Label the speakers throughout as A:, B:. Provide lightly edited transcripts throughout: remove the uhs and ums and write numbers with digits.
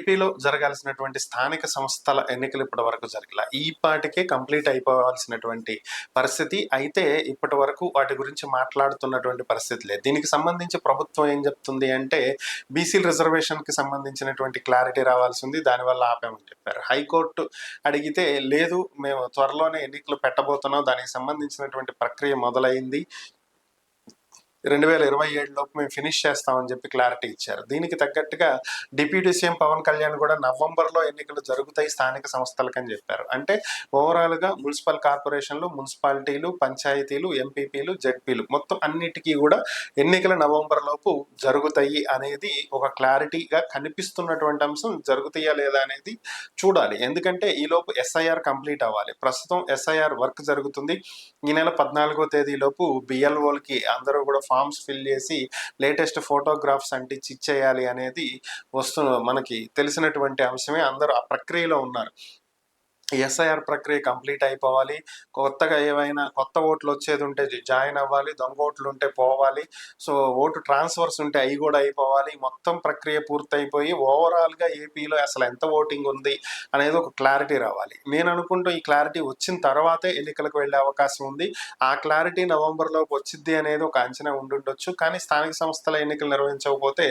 A: ఏపీలో జరగాల్సినటువంటి స్థానిక సంస్థల ఎన్నికలు ఇప్పటి వరకు జరగల. ఈ పాటికే కంప్లీట్ అయిపోవాల్సినటువంటి పరిస్థితి. అయితే ఇప్పటి వరకు వాటి గురించి మాట్లాడుతున్నటువంటి పరిస్థితి లేదు. దీనికి సంబంధించి ప్రభుత్వం ఏం చెప్తుంది అంటే బీసీ రిజర్వేషన్కి సంబంధించినటువంటి క్లారిటీ రావాల్సి ఉంది, దానివల్ల ఆపామని చెప్పారు. హైకోర్టు అడిగితే లేదు, మేము త్వరలోనే ఎన్నికలు పెట్టబోతున్నాం, దానికి సంబంధించినటువంటి ప్రక్రియ మొదలైంది, 2027 లోపు మేము ఫినిష్ చేస్తామని చెప్పి క్లారిటీ ఇచ్చారు. దీనికి తగ్గట్టుగా డిప్యూటీ సీఎం పవన్ కళ్యాణ్ కూడా నవంబర్లో ఎన్నికలు జరుగుతాయి స్థానిక సంస్థలకని చెప్పారు. అంటే ఓవరాల్గా మున్సిపల్ కార్పొరేషన్లు, మున్సిపాలిటీలు, పంచాయతీలు, ఎంపీపీలు, జెడ్పీలు మొత్తం అన్నిటికీ కూడా ఎన్నికలు నవంబర్ లోపు జరుగుతాయి అనేది ఒక క్లారిటీగా కనిపిస్తున్నటువంటి అంశం. జరుగుతాయా లేదా అనేది చూడాలి, ఎందుకంటే ఈలోపు ఎస్ఐఆర్ కంప్లీట్ అవ్వాలి. ప్రస్తుతం ఎస్ఐఆర్ వర్క్ జరుగుతుంది. ఈ నెల 14వ తేదీలోపు బిఎల్ఓలకి అందరూ కూడా ఫామ్స్ ఫిల్ చేసి లేటెస్ట్ ఫోటోగ్రాఫ్స్ అంటించి ఇచ్చేయాలి అనేది మనకి తెలిసినటువంటి అంశమే. అందరూ ఆ ప్రక్రియలో ఉన్నారు. ఎస్ఐఆర్ ప్రక్రియ కంప్లీట్ అయిపోవాలి. కొత్తగా ఏవైనా కొత్త ఓట్లు వచ్చేది ఉంటే జాయిన్ అవ్వాలి, దొంగ ఓట్లు ఉంటే పోవాలి, సో ఓటు ట్రాన్స్ఫర్స్ ఉంటే అవి కూడా అయిపోవాలి. మొత్తం ప్రక్రియ పూర్తయిపోయి ఓవరాల్గా ఏపీలో అసలు ఎంత ఓటింగ్ ఉంది అనేది ఒక క్లారిటీ రావాలి. నేను అనుకుంటూ ఈ క్లారిటీ వచ్చిన తర్వాతే ఎన్నికలకు వెళ్ళే అవకాశం ఉంది. ఆ క్లారిటీ నవంబర్లోకి వచ్చింది అనేది ఒక అంచనా ఉండుండొచ్చు. కానీ స్థానిక సంస్థల ఎన్నికలు నిర్వహించకపోతే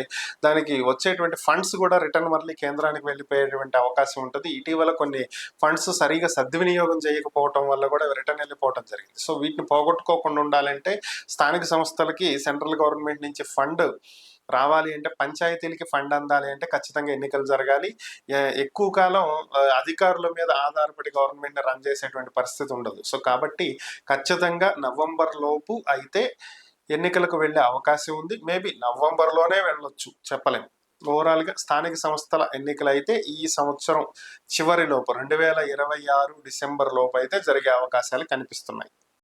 A: దానికి వచ్చేటువంటి ఫండ్స్ కూడా రిటర్న్ మళ్ళీ కేంద్రానికి వెళ్ళిపోయేటువంటి అవకాశం ఉంటుంది. ఇటీవల కొన్ని ఫండ్స్ సరిగా సద్వినియోగం చేయకపోవటం వల్ల కూడా రిటర్న్ వెళ్ళిపోవటం జరిగింది. సో వీటిని పోగొట్టుకోకుండా ఉండాలంటే స్థానిక సంస్థలకి సెంట్రల్ గవర్నమెంట్ నుంచి ఫండ్ రావాలి అంటే, పంచాయతీలకి ఫండ్ అందాలి అంటే ఖచ్చితంగా ఎన్నికలు జరగాలి. ఎక్కువ కాలం అధికారుల మీద ఆధారపడి గవర్నమెంట్ రన్ చేసేటువంటి పరిస్థితి ఉండదు. సో కాబట్టి ఖచ్చితంగా నవంబర్ లోపు అయితే ఎన్నికలకు వెళ్ళే అవకాశం ఉంది. మేబీ నవంబర్లోనే వెళ్ళొచ్చు, చెప్పలేం. ఓవరాల్గా స్థానిక సంస్థల ఎన్నికలు అయితే ఈ సంవత్సరం చివరి లోపు 2026 డిసెంబర్ లోపు అయితే జరిగే అవకాశాలు కనిపిస్తున్నాయి.